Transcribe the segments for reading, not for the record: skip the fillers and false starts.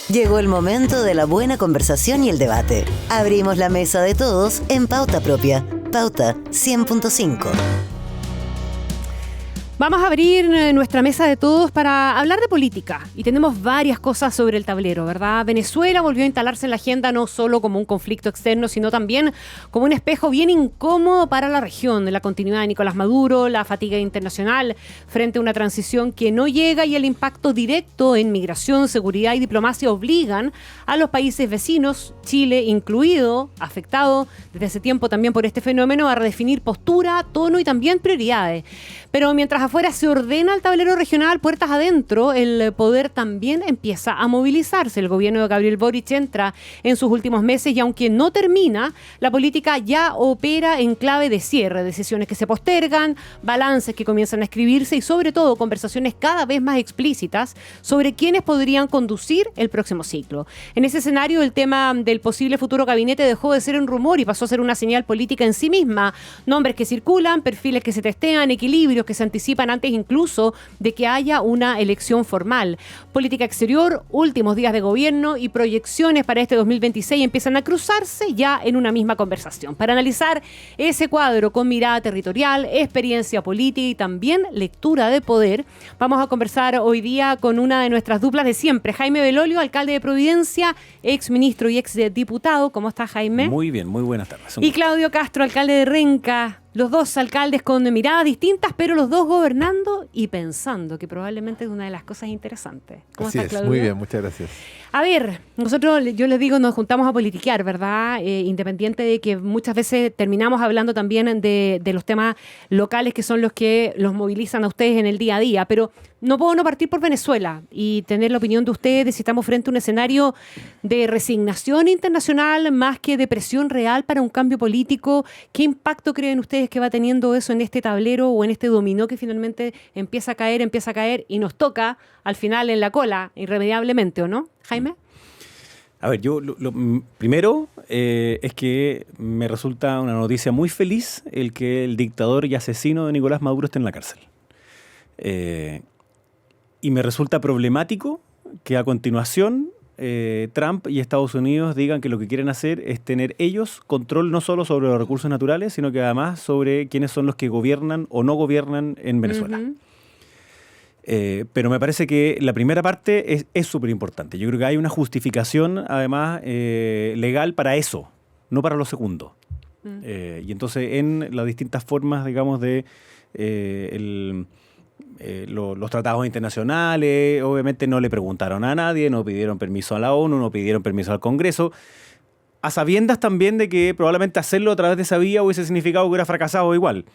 Llegó el momento de la buena conversación y el debate. Abrimos la mesa de todos en Pauta Propia. Pauta 100.5. Vamos a abrir nuestra mesa de todos para hablar de política y tenemos varias cosas sobre el tablero, ¿verdad? Venezuela volvió a instalarse en la agenda no solo como un conflicto externo, sino también como un espejo bien incómodo para la región, la continuidad de Nicolás Maduro, la fatiga internacional frente a una transición que no llega y el impacto directo en migración, seguridad y diplomacia obligan a los países vecinos, Chile incluido, afectado desde hace tiempo también por este fenómeno, a redefinir postura, tono y también prioridades. Pero mientras afuera se ordena el tablero regional, puertas adentro, el poder también empieza a movilizarse. El gobierno de Gabriel Boric entra en sus últimos meses y aunque no termina, la política ya opera en clave de cierre, decisiones que se postergan, balances que comienzan a escribirse y sobre todo conversaciones cada vez más explícitas sobre quiénes podrían conducir el próximo ciclo. En ese escenario, el tema del posible futuro gabinete dejó de ser un rumor y pasó a ser una señal política en sí misma. Nombres que circulan, perfiles que se testean, equilibrios que se anticipan antes incluso de que haya una elección formal. Política exterior, últimos días de gobierno y proyecciones para este 2026 empiezan a cruzarse ya en una misma conversación. Para analizar ese cuadro con mirada territorial, experiencia política y también lectura de poder, vamos a conversar hoy día con una de nuestras duplas de siempre, Jaime Belolio, alcalde de Providencia, ex ministro y ex diputado. ¿Cómo está, Jaime? Muy bien, muy buenas tardes. Y Claudio Castro, alcalde de Renca. Los dos alcaldes con miradas distintas, pero los dos gobernando y pensando, que probablemente es una de las cosas interesantes. ¿Cómo Así estás, es, Claudio? muy bien, muchas gracias. A ver, nosotros, yo les digo, nos juntamos a politiquear, ¿verdad? Independiente de que muchas veces terminamos hablando también de los temas locales que son los que los movilizan a ustedes en el día a día, pero no puedo no partir por Venezuela y tener la opinión de ustedes de si estamos frente a un escenario de resignación internacional más que de presión real para un cambio político. ¿Qué impacto creen ustedes que va teniendo eso en este tablero o en este dominó que finalmente empieza a caer y nos toca al final en la cola, irremediablemente, ¿o no? Jaime. A ver, yo lo primero es que me resulta una noticia muy feliz el que el dictador y asesino de Nicolás Maduro esté en la cárcel. Y me resulta problemático que a continuación Trump y Estados Unidos digan que lo que quieren hacer es tener ellos control no solo sobre los recursos naturales, sino que además sobre quiénes son los que gobiernan o no gobiernan en Venezuela. Uh-huh. Pero me parece que la primera parte es súper importante. Yo creo que hay una justificación, además, legal para eso, no para lo segundo. Y entonces, en las distintas formas, digamos, de los tratados internacionales, obviamente no le preguntaron a nadie, no pidieron permiso a la ONU, no pidieron permiso al Congreso, a sabiendas también de que probablemente hacerlo a través de esa vía hubiese significado que hubiera fracasado igual.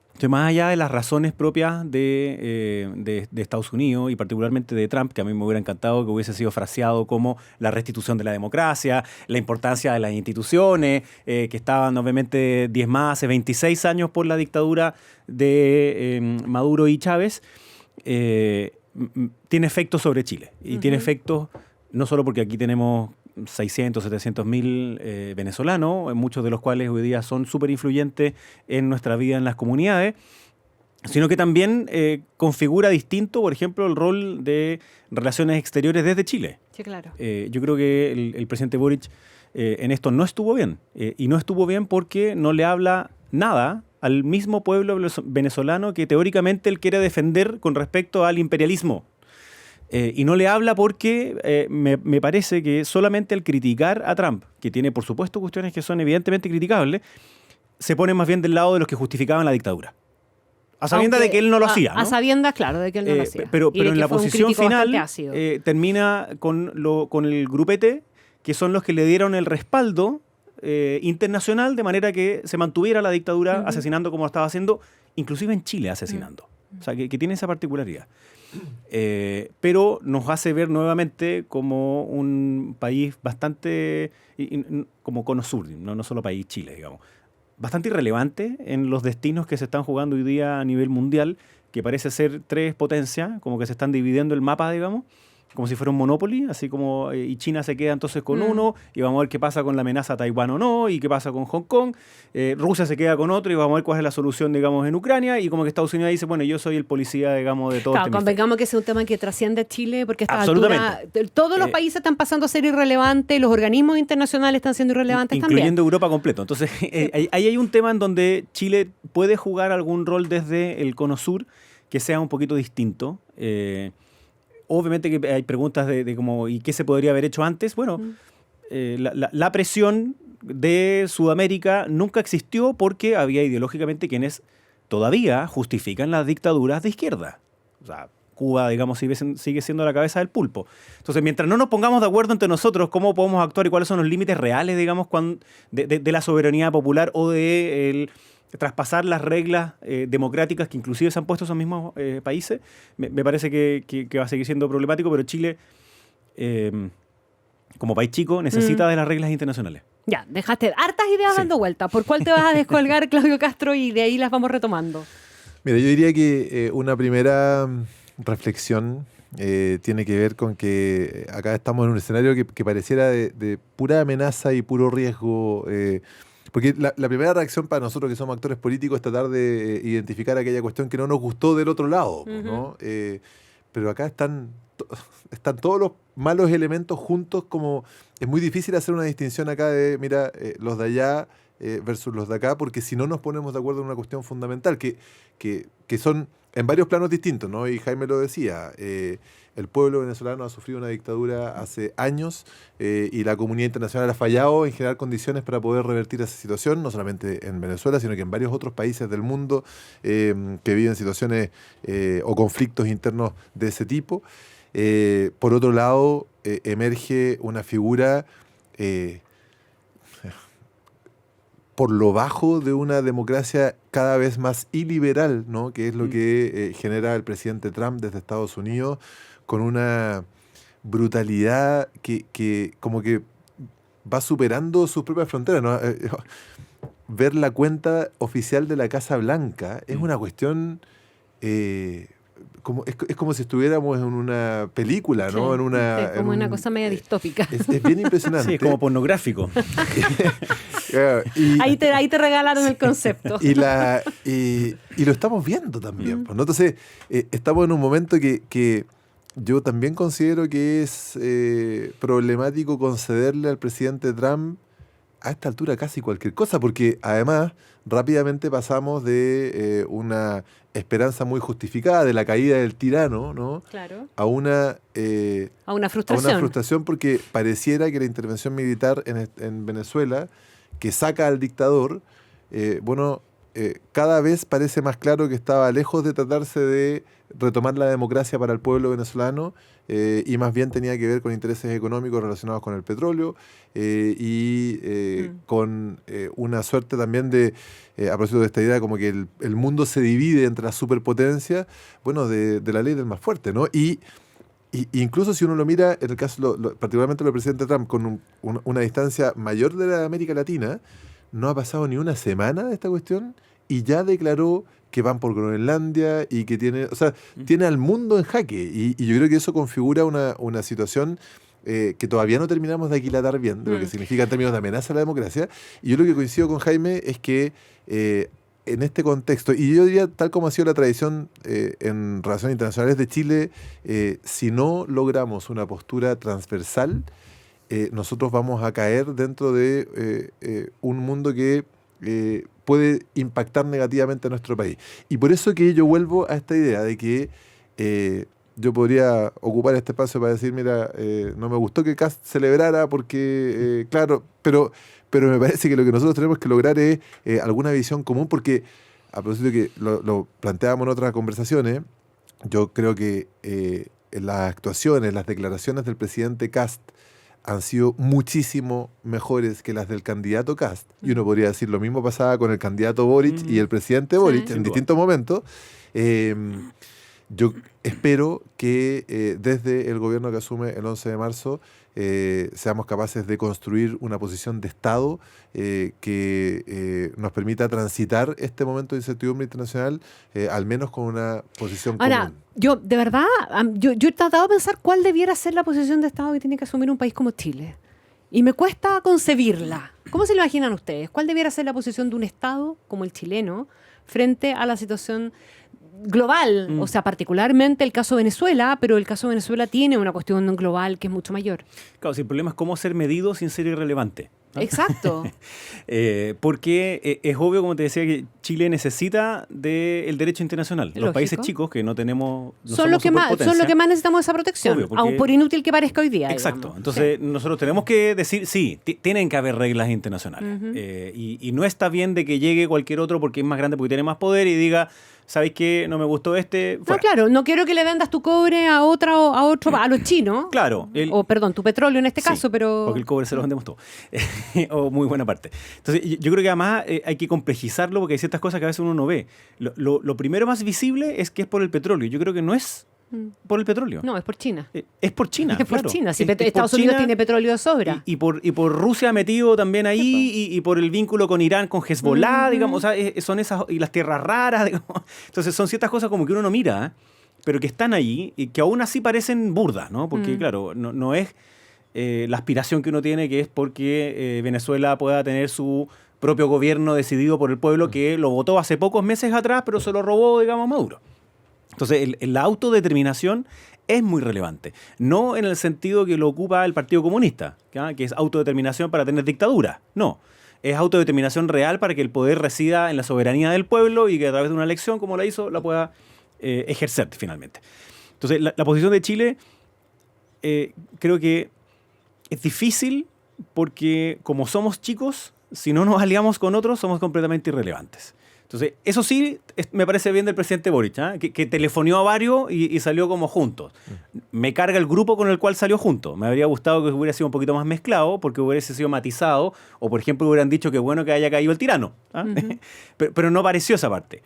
Entonces, más allá de las razones propias de Estados Unidos y particularmente de Trump, que a mí me hubiera encantado que hubiese sido fraseado como la restitución de la democracia, la importancia de las instituciones, que estaban obviamente diezmadas hace 26 años por la dictadura de Maduro y Chávez, tiene efectos sobre Chile. Y tiene efectos no solo porque aquí tenemos 600, 700 mil venezolanos, muchos de los cuales hoy día son súper influyentes en nuestra vida en las comunidades, sino que también configura distinto, por ejemplo, el rol de relaciones exteriores desde Chile. Sí, claro. Yo creo que el presidente Boric en esto no estuvo bien, y no estuvo bien porque no le habla nada al mismo pueblo venezolano que teóricamente él quiere defender con respecto al imperialismo. Y no le habla porque me parece que solamente al criticar a Trump, que tiene por supuesto cuestiones que son evidentemente criticables, se pone más bien del lado de los que justificaban la dictadura. A sabiendas de que él no lo hacía, ¿no? A sabiendas, claro, de que él no lo hacía. Pero en la posición final termina con el grupete, que son los que le dieron el respaldo internacional de manera que se mantuviera la dictadura asesinando como lo estaba haciendo, inclusive en Chile asesinando. O sea, que tiene esa particularidad. Pero nos hace ver nuevamente como un país bastante, como cono sur, no solo país Chile, digamos, bastante irrelevante en los destinos que se están jugando hoy día a nivel mundial, que parece ser tres potencias, como que se están dividiendo el mapa, digamos, como si fuera un Monopoly, así como y China se queda entonces con uno, y vamos a ver qué pasa con la amenaza a Taiwán o no, y qué pasa con Hong Kong. Rusia se queda con otro, y vamos a ver cuál es la solución, digamos, en Ucrania, y como que Estados Unidos dice, bueno, yo soy el policía, digamos, de todo Claro, este hemisferio. convengamos que ese es un tema que trasciende a Chile, porque a esta Absolutamente. altura todos los países están pasando a ser irrelevantes, los organismos internacionales están siendo irrelevantes incluyendo también. Europa completo. Entonces, ahí hay un tema en donde Chile puede jugar algún rol desde el Cono Sur que sea un poquito distinto. Obviamente que hay preguntas de cómo, ¿y qué se podría haber hecho antes? Bueno, la presión de Sudamérica nunca existió porque había ideológicamente quienes todavía justifican las dictaduras de izquierda. O sea, Cuba, digamos, sigue siendo la cabeza del pulpo. Entonces, mientras no nos pongamos de acuerdo entre nosotros cómo podemos actuar y cuáles son los límites reales, digamos, de la soberanía popular o de traspasar las reglas democráticas que inclusive se han puesto esos mismos países, me parece que va a seguir siendo problemático, pero Chile, como país chico, necesita de las reglas internacionales. Ya, dejaste hartas ideas dando vueltas. ¿Por cuál te vas a descolgar, Claudio Castro, y de ahí las vamos retomando? Mira, yo diría que una primera reflexión tiene que ver con que acá estamos en un escenario que pareciera de pura amenaza y puro riesgo. Porque la primera reacción para nosotros que somos actores políticos es tratar de identificar aquella cuestión que no nos gustó del otro lado, ¿no? Pero acá están todos los malos elementos juntos, como es muy difícil hacer una distinción acá de, mira, los de allá versus los de acá, porque si no nos ponemos de acuerdo en una cuestión fundamental, que son en varios planos distintos, ¿no? Y Jaime lo decía, el pueblo venezolano ha sufrido una dictadura hace años y la comunidad internacional ha fallado en generar condiciones para poder revertir esa situación, no solamente en Venezuela, sino que en varios otros países del mundo que viven situaciones o conflictos internos de ese tipo. Por otro lado, emerge una figura por lo bajo de una democracia cada vez más iliberal, ¿no? Que es lo que genera el presidente Trump desde Estados Unidos, con una brutalidad que como que va superando sus propias fronteras, ¿no? Ver la cuenta oficial de la Casa Blanca es una cuestión... es como si estuviéramos en una película, ¿no? Sí, como una cosa media distópica. Es bien impresionante. Sí, es como pornográfico. Ahí te regalaron el concepto. Y lo estamos viendo también, ¿no? Entonces, estamos en un momento que yo también considero que es problemático concederle al presidente Trump a esta altura casi cualquier cosa, porque además rápidamente pasamos de una esperanza muy justificada de la caída del tirano, ¿no? Claro. A una frustración. A una frustración porque pareciera que la intervención militar en Venezuela, que saca al dictador, cada vez parece más claro que estaba lejos de tratarse de retomar la democracia para el pueblo venezolano y más bien tenía que ver con intereses económicos relacionados con el petróleo con una suerte también de, a propósito de esta idea, como que el mundo se divide entre las superpotencias, de la ley del más fuerte, ¿no? Y incluso si uno lo mira, en el caso, particularmente del presidente Trump, con una distancia mayor de la de América Latina, no ha pasado ni una semana de esta cuestión y ya declaró que van por Groenlandia y que tiene al mundo en jaque. Y yo creo que eso configura una situación que todavía no terminamos de aquilatar bien, de lo que significa en términos de amenaza a la democracia. Y yo lo que coincido con Jaime es que en este contexto, y yo diría, tal como ha sido la tradición en relaciones internacionales de Chile, si no logramos una postura transversal, nosotros vamos a caer dentro de un mundo que puede impactar negativamente a nuestro país. Y por eso que yo vuelvo a esta idea de que yo podría ocupar este espacio para decir, mira, no me gustó que Kast celebrara porque, claro, pero me parece que lo que nosotros tenemos que lograr es alguna visión común, porque a propósito de que lo planteábamos en otras conversaciones, yo creo que las actuaciones, las declaraciones del presidente Kast han sido muchísimo mejores que las del candidato Kast. Y uno podría decir lo mismo pasaba con el candidato Boric y el presidente Boric en distintos momentos. yo espero que desde el gobierno que asume el 11 de marzo seamos capaces de construir una posición de Estado que nos permita transitar este momento de incertidumbre internacional, al menos con una posición Ahora, común. yo, de verdad, yo he tratado de pensar cuál debiera ser la posición de Estado que tiene que asumir un país como Chile. Y me cuesta concebirla. ¿Cómo se lo imaginan ustedes? ¿Cuál debiera ser la posición de un Estado como el chileno frente a la situación global? O sea, particularmente el caso de Venezuela, pero el caso de Venezuela tiene una cuestión global que es mucho mayor. Claro, si el problema es cómo ser medido sin ser irrelevante, ¿no? Exacto. Porque es obvio, como te decía, que Chile necesita del derecho internacional. Lógico. Los países chicos que no tenemos... No son los que más necesitamos esa protección, Obvio, porque- aun por inútil que parezca hoy día. Exacto. digamos. Entonces, Sí. nosotros tenemos que decir, sí, tienen que haber reglas internacionales. Ujú. Y no está bien de que llegue cualquier otro porque es más grande, porque tiene más poder y diga, ¿sabéis qué? No me gustó este. No, Fuera. claro, no quiero que le vendas tu cobre a otro, a los chinos. Claro. O, perdón, tu petróleo en este Sí, caso, pero... Porque el cobre se lo vendemos todo. O muy buena parte. Entonces, yo creo que además hay que complejizarlo porque hay ciertas cosas que a veces uno no ve. Lo primero más visible es que es por el petróleo. Yo creo que no es por el petróleo. No, es por China. Es por China. Es por claro. China. Si Es por Estados Unidos China tiene petróleo de sobra. y por Rusia metido también ahí y por el vínculo con Irán, con Hezbollah, digamos, o sea, son esas, y las tierras raras, digamos. Entonces son ciertas cosas como que uno no mira, pero que están ahí y que aún así parecen burdas, ¿no? Porque, claro, no es la aspiración que uno tiene, que es porque Venezuela pueda tener su propio gobierno decidido por el pueblo que lo votó hace pocos meses atrás, pero se lo robó, digamos, a Maduro. Entonces, la autodeterminación es muy relevante. No en el sentido que lo ocupa el Partido Comunista, ¿ya? Que es autodeterminación para tener dictadura. No. Es autodeterminación real para que el poder resida en la soberanía del pueblo y que a través de una elección, como la hizo, la pueda ejercer finalmente. Entonces, la posición de Chile creo que es difícil porque como somos chicos, si no nos aliamos con otros, somos completamente irrelevantes. Entonces, eso sí me parece bien del presidente Boric, ¿eh? que telefoneó a varios y salió como juntos. Me carga el grupo con el cual salió juntos. Me habría gustado que hubiera sido un poquito más mezclado, porque hubiese sido matizado, o por ejemplo hubieran dicho que bueno que haya caído el tirano. ¿Ah? Pero no pareció esa parte.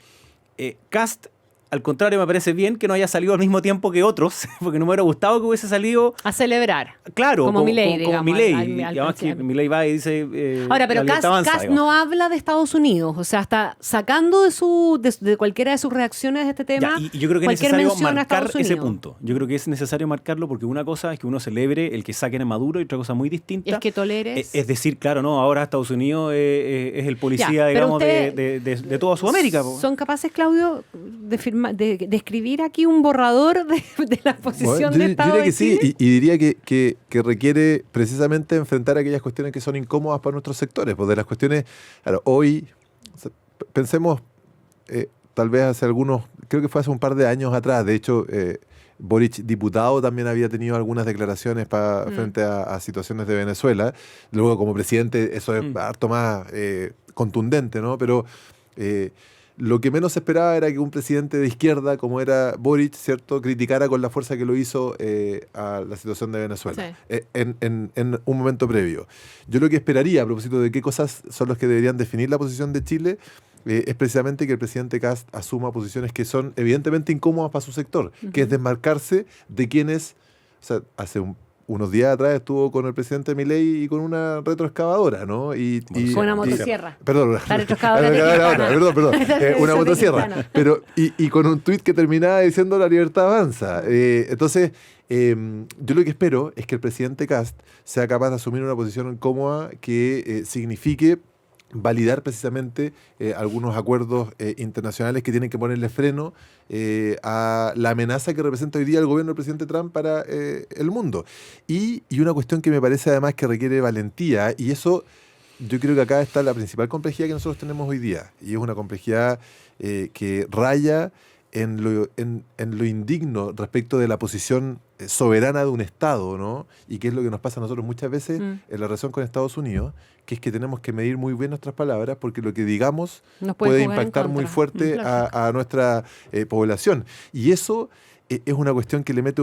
Kast, al contrario, me parece bien que no haya salido al mismo tiempo que otros, porque no me hubiera gustado que hubiese salido... A celebrar. Claro, Como Milei, como digamos, Milei. al Y además que presidente. Milei va y dice... Ahora, pero la libertad avanza, Kast digamos. no habla de Estados Unidos, o sea, está sacando de cualquiera de sus reacciones de este tema. Ya, y yo creo que es cualquier necesario mención a marcar Estados ese Unidos. punto. Yo creo que es necesario marcarlo porque una cosa es que uno celebre el que saquen a Maduro y otra cosa muy distinta Es que toleres. es decir, claro, no, ahora Estados Unidos es el policía, Ya, pero digamos, usted- de toda Sudamérica. Po. ¿Son capaces, Claudio, de escribir aquí un borrador de la posición Bueno, de yo Estado diría de que sí, Chile? y diría que requiere precisamente enfrentar aquellas cuestiones que son incómodas para nuestros sectores. Pues de las cuestiones, claro, hoy, o sea, pensemos, tal vez hace algunos, creo que fue hace un par de años atrás, de hecho, Boric, diputado, también había tenido algunas declaraciones frente a situaciones de Venezuela. Luego, como presidente, eso es harto más contundente, ¿no? Pero lo que menos se esperaba era que un presidente de izquierda, como era Boric, ¿cierto?, criticara con la fuerza que lo hizo a la situación de Venezuela en un momento previo. Yo lo que esperaría, a propósito de qué cosas son las que deberían definir la posición de Chile, es precisamente que el presidente Kast asuma posiciones que son evidentemente incómodas para su sector, que es desmarcarse de quienes, o sea, unos días atrás estuvo con el presidente Milei y con una retroexcavadora, ¿no? Con una motosierra. Perdón, La retroexcavadora de Quintana. perdón. Una de motosierra. Quintana. Pero, y con un tuit que terminaba diciendo la libertad avanza. Entonces, yo lo que espero es que el presidente Kast sea capaz de asumir una posición cómoda que signifique validar precisamente algunos acuerdos internacionales que tienen que ponerle freno a la amenaza que representa hoy día el gobierno del presidente Trump para el mundo. Y una cuestión que me parece además que requiere valentía, y eso yo creo que acá está la principal complejidad que nosotros tenemos hoy día, y es una complejidad que raya en lo indigno respecto de la posición soberana de un Estado, ¿no? Y que es lo que nos pasa a nosotros muchas veces en la relación con Estados Unidos, que es que tenemos que medir muy bien nuestras palabras porque lo que digamos Nos puede jugar en impactar contra. muy fuerte a nuestra población. Y eso es una cuestión que le mete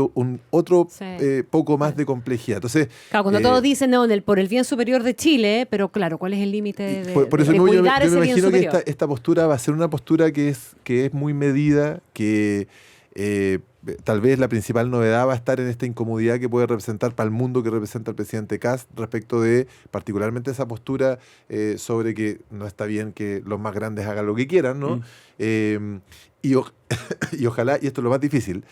otro Sí. poco más de complejidad. Entonces, Claro, cuando todos dicen no, por el bien superior de Chile, pero claro, ¿cuál es el límite de, por eso de yo cuidar me ese bien imagino que superior? esta postura va a ser una postura que es muy medida, que Tal vez la principal novedad va a estar en esta incomodidad que puede representar para el mundo que representa el presidente Kast respecto de particularmente esa postura sobre que no está bien que los más grandes hagan lo que quieran, ¿no? Y ojalá, y esto es lo más difícil,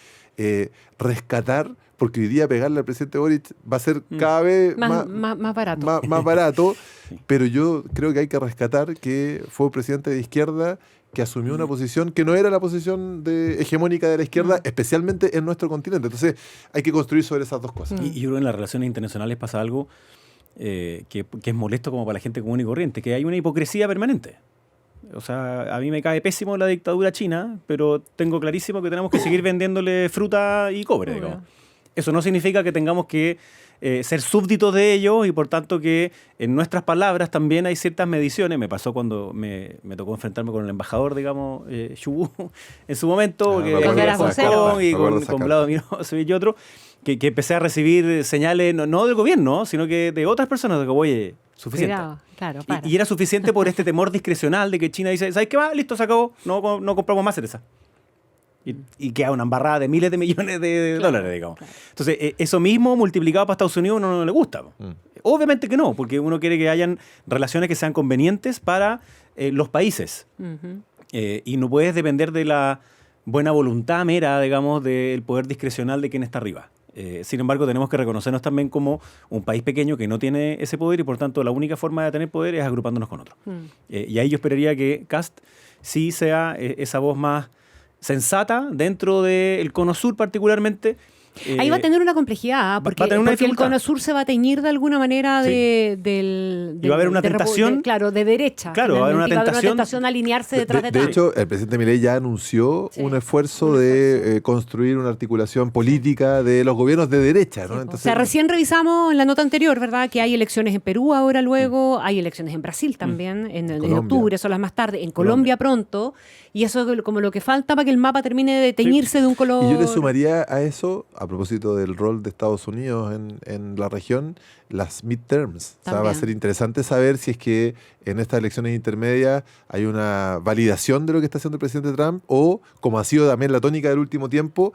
rescatar, porque hoy día pegarle al presidente Boric va a ser cada vez más barato. más barato, pero yo creo que hay que rescatar que fue un presidente de izquierda que asumió una posición que no era la posición hegemónica de la izquierda, especialmente en nuestro continente. Entonces hay que construir sobre esas dos cosas. Y yo creo que en las relaciones internacionales pasa algo que es molesto como para la gente común y corriente, que hay una hipocresía permanente. O sea, a mí me cae pésimo la dictadura china, pero tengo clarísimo que tenemos que seguir vendiéndole fruta y cobre, digamos. Eso no significa que tengamos que ser súbditos de ellos y por tanto que en nuestras palabras también hay ciertas mediciones. Me pasó cuando me tocó enfrentarme con el embajador, digamos, Xu en su momento, que era vocero. y con Vladimir y otro, que empecé a recibir señales no del gobierno, sino que de otras personas, de que, oye, suficiente. Cuidado, claro, y era suficiente por este temor discrecional de que China dice, ¿sabes qué va? Listo, se acabó, no compramos más cereza. Y queda una embarrada de miles de millones de dólares, digamos. Claro. Entonces, eso mismo multiplicado para Estados Unidos no le gusta. Obviamente que no, porque uno quiere que hayan relaciones que sean convenientes para los países. Y no puedes depender de la buena voluntad mera, digamos, del poder discrecional de quien está arriba. Sin embargo, tenemos que reconocernos también como un país pequeño que no tiene ese poder y, por tanto, la única forma de tener poder es agrupándonos con otros. Y ahí yo esperaría que Kast sí sea esa voz más sensata dentro del Cono Sur particularmente. Ahí va a tener una complejidad, porque el Cono Sur se va a teñir de alguna manera y va a haber una tentación. De derecha. Claro, va a haber una tentación a alinearse detrás de Trump. De hecho, el presidente Milei ya anunció un esfuerzo de construir una articulación política de los gobiernos de derecha, ¿no? Entonces, recién revisamos en la nota anterior, ¿verdad?, que hay elecciones en Perú ahora luego, hay elecciones en Brasil también, en octubre, son las más tarde, en Colombia pronto, y eso es como lo que falta para que el mapa termine de teñirse de un color. Y yo le sumaría a eso, a propósito del rol de Estados Unidos en la región, las midterms. O sea, va a ser interesante saber si es que en estas elecciones intermedias hay una validación de lo que está haciendo el presidente Trump o, como ha sido también la tónica del último tiempo,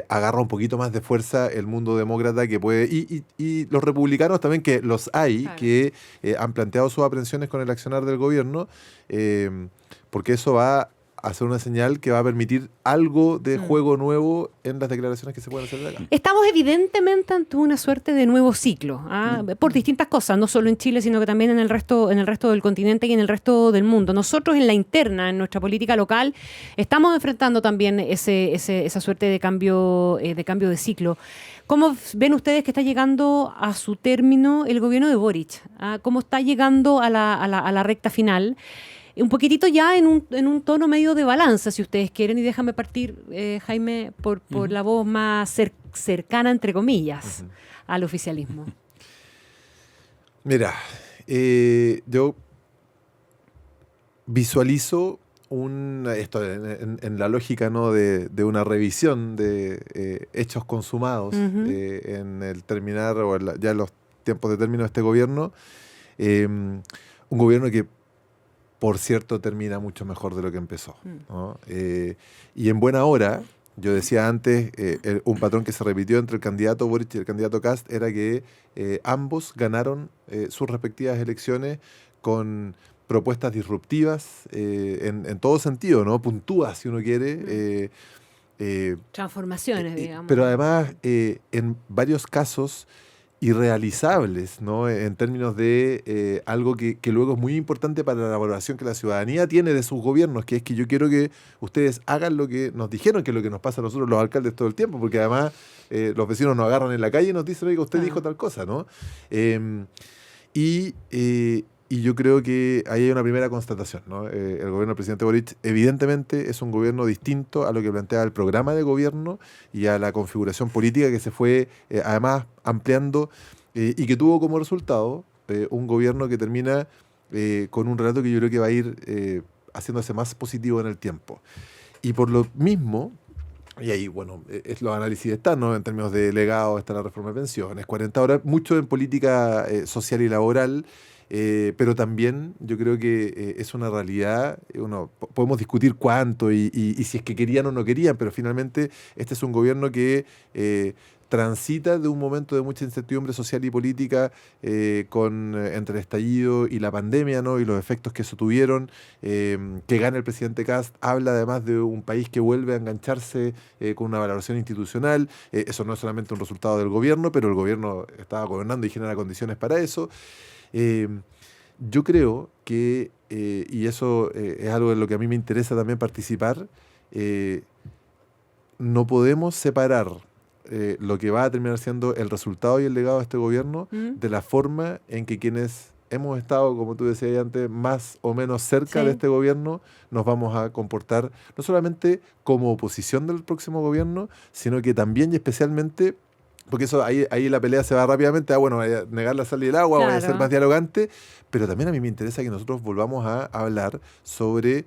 agarra un poquito más de fuerza el mundo demócrata que puede... Y los republicanos también, que los hay, que han planteado sus aprensiones con el accionar del gobierno, porque eso va hacer una señal que va a permitir algo de juego nuevo en las declaraciones que se pueden hacer de acá. Estamos evidentemente ante una suerte de nuevo ciclo, por distintas cosas, no solo en Chile, sino que también en el resto del continente y en el resto del mundo. Nosotros en la interna, en nuestra política local, estamos enfrentando también esa suerte de cambio de ciclo. ¿Cómo ven ustedes que está llegando a su término el gobierno de Boric? ¿Cómo está llegando a la recta final? Un poquitito ya en un tono medio de balanza, si ustedes quieren, y déjame partir, Jaime, por la voz más cercana, entre comillas, al oficialismo. Mira, yo visualizo esto en la lógica, ¿no?, de una revisión de hechos consumados en el terminar o ya en los tiempos de término de este gobierno, un gobierno que, por cierto, termina mucho mejor de lo que empezó, ¿no? Y en buena hora, yo decía antes, un patrón que se repitió entre el candidato Boric y el candidato Kast era que ambos ganaron sus respectivas elecciones con propuestas disruptivas en todo sentido, ¿no? Puntúas, si uno quiere. Transformaciones, digamos. Pero además, en varios casos, irrealizables, ¿no?, en términos de algo que luego es muy importante para la valoración que la ciudadanía tiene de sus gobiernos, que es que yo quiero que ustedes hagan lo que nos dijeron, que es lo que nos pasa a nosotros los alcaldes todo el tiempo, porque además los vecinos nos agarran en la calle y nos dicen, oiga, usted dijo tal cosa, ¿no? Y yo creo que ahí hay una primera constatación, ¿no? El gobierno del presidente Boric evidentemente es un gobierno distinto a lo que plantea el programa de gobierno y a la configuración política que se fue además ampliando y que tuvo como resultado un gobierno que termina con un relato que yo creo que va a ir haciéndose más positivo en el tiempo. Y por lo mismo, y ahí, bueno, los análisis están, ¿no?, en términos de legado, está la reforma de pensiones, 40 horas, mucho en política social y laboral. pero también yo creo que es una realidad, podemos discutir cuánto y si es que querían o no querían, pero finalmente este es un gobierno que transita de un momento de mucha incertidumbre social y política entre el estallido y la pandemia, ¿no? Y los efectos que eso tuvieron, que gana el presidente Kast, habla además de un país que vuelve a engancharse con una valoración institucional. Eso no es solamente un resultado del gobierno, pero el gobierno estaba gobernando y genera condiciones para eso. Yo creo que, y eso es algo en lo que a mí me interesa también participar, no podemos separar lo que va a terminar siendo el resultado y el legado de este gobierno de la forma en que quienes hemos estado, como tú decías antes, más o menos cerca de este gobierno, nos vamos a comportar no solamente como oposición del próximo gobierno, sino que también y especialmente, porque eso ahí la pelea se va rápidamente, negar la sal y el agua, voy a ser más dialogante, pero también a mí me interesa que nosotros volvamos a hablar sobre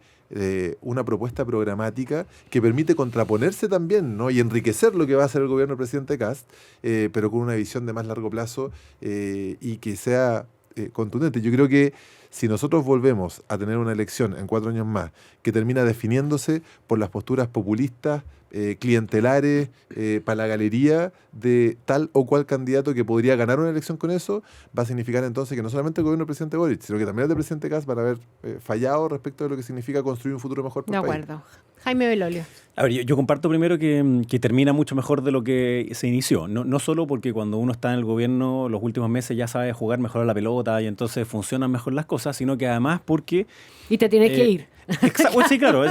una propuesta programática que permite contraponerse también, ¿no? Y enriquecer lo que va a hacer el gobierno del presidente Kast, pero con una visión de más largo plazo y que sea contundente. Yo creo que si nosotros volvemos a tener una elección en 4 años más que termina definiéndose por las posturas populistas, clientelares, para la galería de tal o cual candidato que podría ganar una elección con eso, va a significar entonces que no solamente el gobierno del presidente Boric, sino que también el del presidente Kast van a haber fallado respecto de lo que significa construir un futuro mejor para el país. De acuerdo. Jaime Belolio. A ver, yo comparto primero que termina mucho mejor de lo que se inició. No solo porque cuando uno está en el gobierno los últimos meses ya sabe jugar mejor a la pelota y entonces funcionan mejor las cosas, sino que además porque... Y te tienes que ir. Bueno, sí, claro,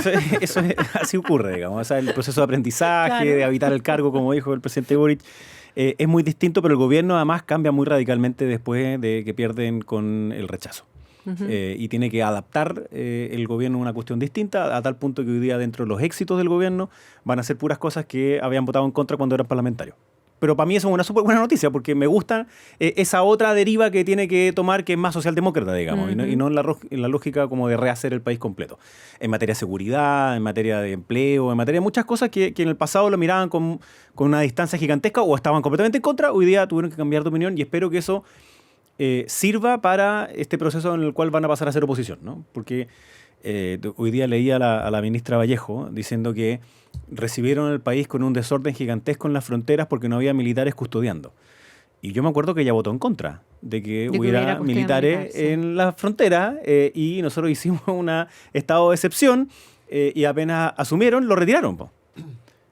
así ocurre, digamos. O sea, el proceso de aprendizaje, de habitar el cargo, como dijo el presidente Boric, es muy distinto, pero el gobierno además cambia muy radicalmente después de que pierden con el rechazo. Y tiene que adaptar el gobierno a una cuestión distinta, a tal punto que hoy día dentro de los éxitos del gobierno van a ser puras cosas que habían votado en contra cuando eran parlamentarios. Pero para mí eso es una súper buena noticia, porque me gusta esa otra deriva que tiene que tomar, que es más socialdemócrata, digamos, y no en la lógica como de rehacer el país completo. En materia de seguridad, en materia de empleo, en materia de muchas cosas que en el pasado lo miraban con una distancia gigantesca o estaban completamente en contra, hoy día tuvieron que cambiar de opinión y espero que eso sirva para este proceso en el cual van a pasar a ser oposición, ¿no? Porque hoy día leía a la ministra Vallejo diciendo que recibieron el país con un desorden gigantesco en las fronteras porque no había militares custodiando. Y yo me acuerdo que ella votó en contra de que hubiera militares en la frontera y nosotros hicimos un estado de excepción y apenas asumieron, lo retiraron.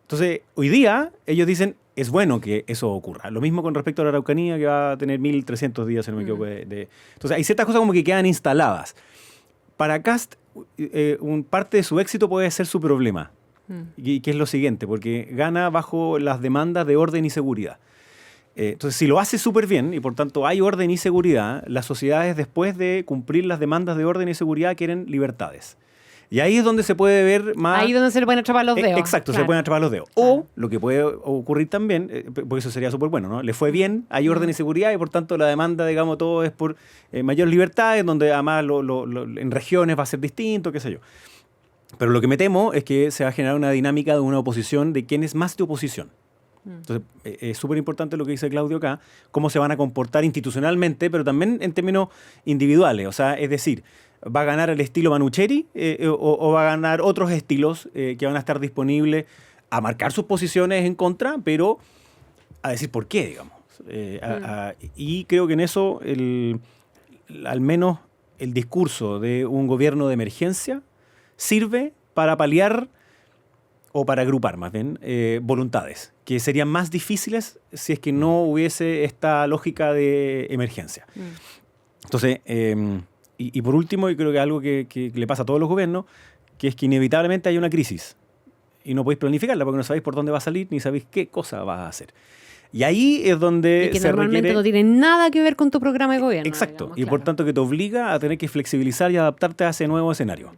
Entonces, hoy día ellos dicen, es bueno que eso ocurra. Lo mismo con respecto a la Araucanía, que va a tener 1.300 días, si no me equivoco. Entonces, hay ciertas cosas como que quedan instaladas. Para Kast, parte de su éxito puede ser su problema. Y que es lo siguiente, porque gana bajo las demandas de orden y seguridad. Entonces, si lo hace súper bien, y por tanto hay orden y seguridad, las sociedades después de cumplir las demandas de orden y seguridad quieren libertades. Y ahí es donde se puede ver más... Ahí es donde se le pueden atrapar los dedos. Exacto, se le pueden atrapar los dedos. O lo que puede ocurrir también, porque eso sería súper bueno, ¿no? Le fue bien, hay orden y seguridad y por tanto la demanda, digamos, todo es por mayor libertad, en donde además en regiones va a ser distinto, qué sé yo. Pero lo que me temo es que se va a generar una dinámica de una oposición de quién es más de oposición. Entonces, es súper importante lo que dice Claudio acá, cómo se van a comportar institucionalmente, pero también en términos individuales. O sea, es decir, ¿va a ganar el estilo Manucheri o va a ganar otros estilos que van a estar disponibles a marcar sus posiciones en contra, pero a decir por qué, digamos? Y creo que en eso, al menos el discurso de un gobierno de emergencia sirve para paliar o para agrupar más bien voluntades que serían más difíciles si es que no hubiese esta lógica de emergencia. Entonces, y por último, y creo que algo que le pasa a todos los gobiernos, que es que inevitablemente hay una crisis y no podéis planificarla porque no sabéis por dónde va a salir ni sabéis qué cosa va a hacer. Y ahí es donde y que normalmente no tiene nada que ver con tu programa de gobierno. Exacto, digamos, y por tanto que te obliga a tener que flexibilizar y adaptarte a ese nuevo escenario.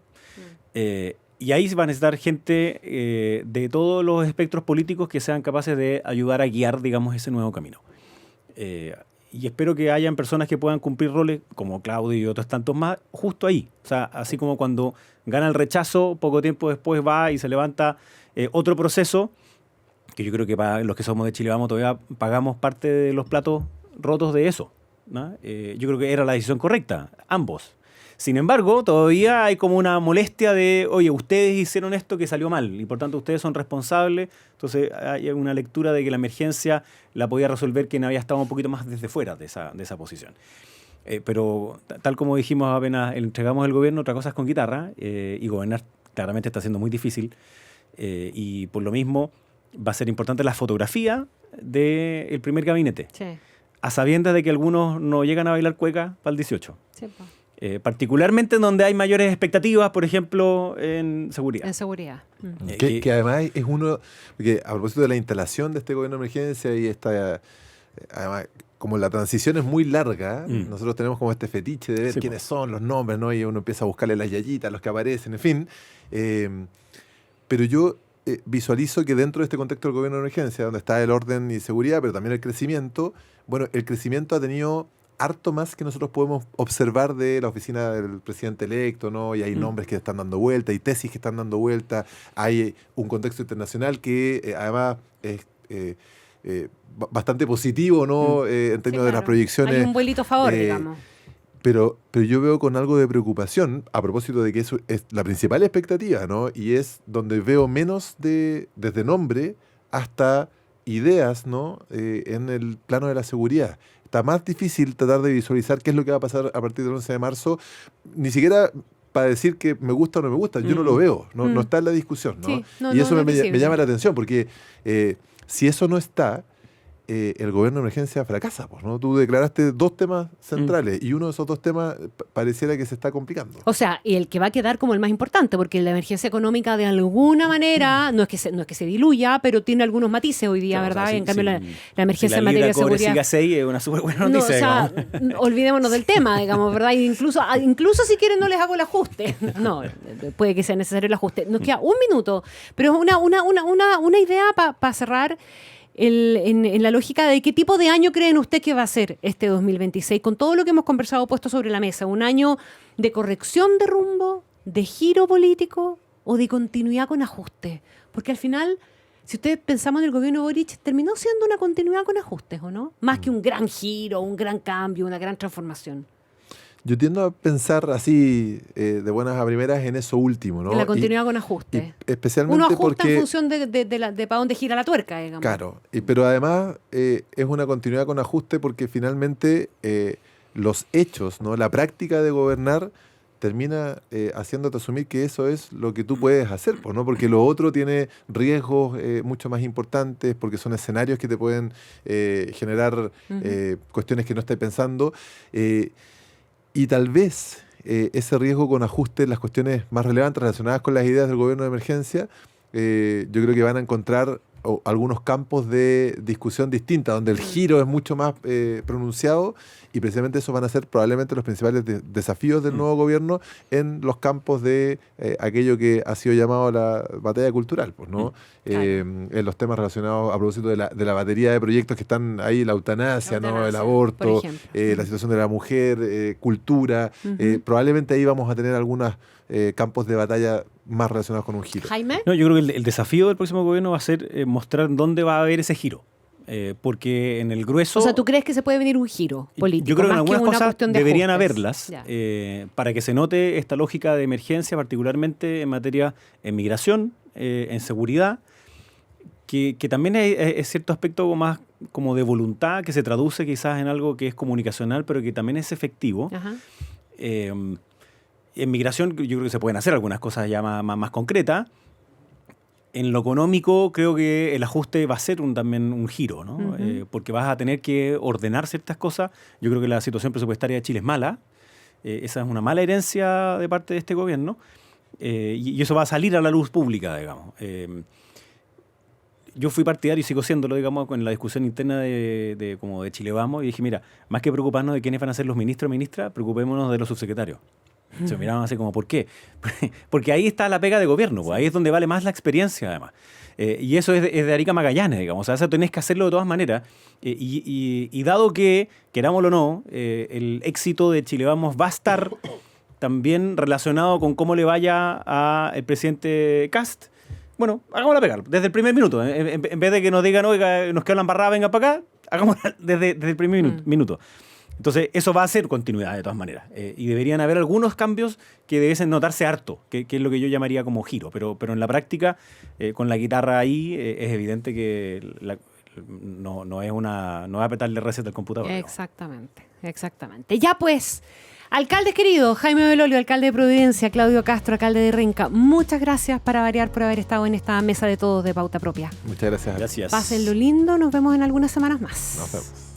Y ahí van a necesitar gente de todos los espectros políticos que sean capaces de ayudar a guiar, digamos, ese nuevo camino. Y espero que hayan personas que puedan cumplir roles, como Claudio y otros tantos más, justo ahí. O sea, así como cuando gana el rechazo, poco tiempo después va y se levanta otro proceso, que yo creo que para los que somos de Chile Vamos todavía pagamos parte de los platos rotos de eso. ¿no? Yo creo que era la decisión correcta, ambos. Sin embargo, todavía hay como una molestia de, oye, ustedes hicieron esto que salió mal y por tanto ustedes son responsables. Entonces hay una lectura de que la emergencia la podía resolver quien había estado un poquito más desde fuera de esa posición. Pero tal como dijimos apenas entregamos el gobierno, otra cosa es con guitarra y gobernar claramente está siendo muy difícil y por lo mismo va a ser importante la fotografía del primer gabinete, Sí. a sabiendas de que algunos no llegan a bailar cueca para el 18. Sí, po. Particularmente en donde hay mayores expectativas, por ejemplo, en seguridad. En seguridad. Que además es uno, porque a propósito de la instalación de este gobierno de emergencia y esta, además, como la transición es muy larga, nosotros tenemos como este fetiche de ver Sí, quiénes son los nombres, ¿no? Y uno empieza a buscarle las yayitas, los que aparecen, en fin. Pero yo visualizo que dentro de este contexto del gobierno de emergencia, donde está el orden y seguridad, pero también el crecimiento, bueno, el crecimiento ha tenido harto más que nosotros podemos observar de la oficina del presidente electo, ¿no? Y hay nombres que están dando vuelta, hay tesis que están dando vuelta, hay un contexto internacional que además es bastante positivo, ¿no? En términos de las proyecciones. Hay un vuelito a favor, digamos. Pero yo veo con algo de preocupación a propósito de que eso es la principal expectativa, ¿no? Y es donde veo menos desde nombre hasta ideas, ¿no? En el plano de la seguridad. Está más difícil tratar de visualizar qué es lo que va a pasar a partir del 11 de marzo, ni siquiera para decir que me gusta o no me gusta. Yo no lo veo, no está en la discusión, ¿no? Sí, y eso me llama la atención, porque si eso no está, el gobierno de emergencia fracasa, pues, ¿no? Tú declaraste dos temas centrales y uno de esos dos temas pareciera que se está complicando. O sea, y el que va a quedar como el más importante, porque la emergencia económica de alguna manera, no es que se diluya, pero tiene algunos matices hoy día, ¿verdad? O sea, en cambio, la emergencia si en materia de cobre seguridad... sigue a 6 es una súper buena No, o noticia. sea, olvidémonos del tema, digamos, ¿verdad? Incluso si quieren no les hago el ajuste. No, puede que sea necesario el ajuste. Nos queda un minuto, pero es una idea para cerrar. En la lógica de qué tipo de año creen usted que va a ser este 2026, con todo lo que hemos conversado puesto sobre la mesa, un año de corrección de rumbo, de giro político o de continuidad con ajuste, porque al final, si ustedes pensamos en el gobierno de Boric, terminó siendo una continuidad con ajustes, ¿o no? Más que un gran giro, un gran cambio, una gran transformación. Yo tiendo a pensar así, de buenas a primeras, en eso último, ¿no? En la continuidad con ajustes. Especialmente uno ajusta porque, en función de para dónde gira la tuerca, digamos. claro, pero además es una continuidad con ajuste porque finalmente los hechos, ¿no? La práctica de gobernar termina haciéndote asumir que eso es lo que tú puedes hacer, pues, ¿no? Porque lo otro tiene riesgos mucho más importantes, porque son escenarios que te pueden generar cuestiones que no estés pensando. Y tal vez ese riesgo con ajuste en las cuestiones más relevantes relacionadas con las ideas del gobierno de emergencia, yo creo que van a encontrar algunos campos de discusión distinta, donde el giro es mucho más pronunciado y precisamente esos van a ser probablemente los principales desafíos del nuevo gobierno en los campos de aquello que ha sido llamado la batalla cultural, pues, ¿no? En los temas relacionados a propósito de la batería de proyectos que están ahí, la eutanasia, ¿no? El aborto, la situación de la mujer, cultura, probablemente ahí vamos a tener algunos campos de batalla más relacionados con un giro. Jaime. No, yo creo que el desafío del próximo gobierno va a ser mostrar dónde va a haber ese giro. Porque en el grueso... O sea, ¿tú crees que se puede venir un giro político? Yo creo que en más algunas una cosas cuestión de deberían ajustes? haberlas Ya. para que se note esta lógica de emergencia, particularmente en materia de migración, en seguridad, que también es cierto aspecto más como de voluntad, que se traduce quizás en algo que es comunicacional, pero que también es efectivo. Ajá. En migración yo creo que se pueden hacer algunas cosas ya más concretas. En lo económico creo que el ajuste va a ser también un giro, ¿no? Porque vas a tener que ordenar ciertas cosas. Yo creo que la situación presupuestaria de Chile es mala. Esa es una mala herencia de parte de este gobierno. Y eso va a salir a la luz pública, digamos. Yo fui partidario y sigo siéndolo, digamos, con la discusión interna de Chile Vamos, y dije, mira, más que preocuparnos de quiénes van a ser los ministros o ministras, preocupémonos de los subsecretarios. Se miraban así como, ¿por qué? Porque ahí está la pega de gobierno, pues, ahí es donde vale más la experiencia, además. Y eso es de Arica Magallanes, digamos. O sea, eso tenés que hacerlo de todas maneras. Y dado que, querámoslo o no, el éxito de Chile Vamos va a estar también relacionado con cómo le vaya al presidente Kast, bueno, hagámosla pegar desde el primer minuto. En vez de que nos digan, oiga, nos quedan la embarrada, venga para acá, hagámosla desde el primer minuto. Entonces, eso va a ser continuidad de todas maneras. Y deberían haber algunos cambios que debiesen notarse harto, que es lo que yo llamaría como giro. Pero en la práctica, con la guitarra ahí, es evidente que no es apretarle reset al computador. Exactamente. Ya pues, alcaldes queridos, Jaime Belolio, alcalde de Providencia, Claudio Castro, alcalde de Renca, muchas gracias para variar por haber estado en esta mesa de todos de Pauta Propia. Muchas gracias. Gracias. Pásenlo lindo, nos vemos en algunas semanas más. Nos vemos.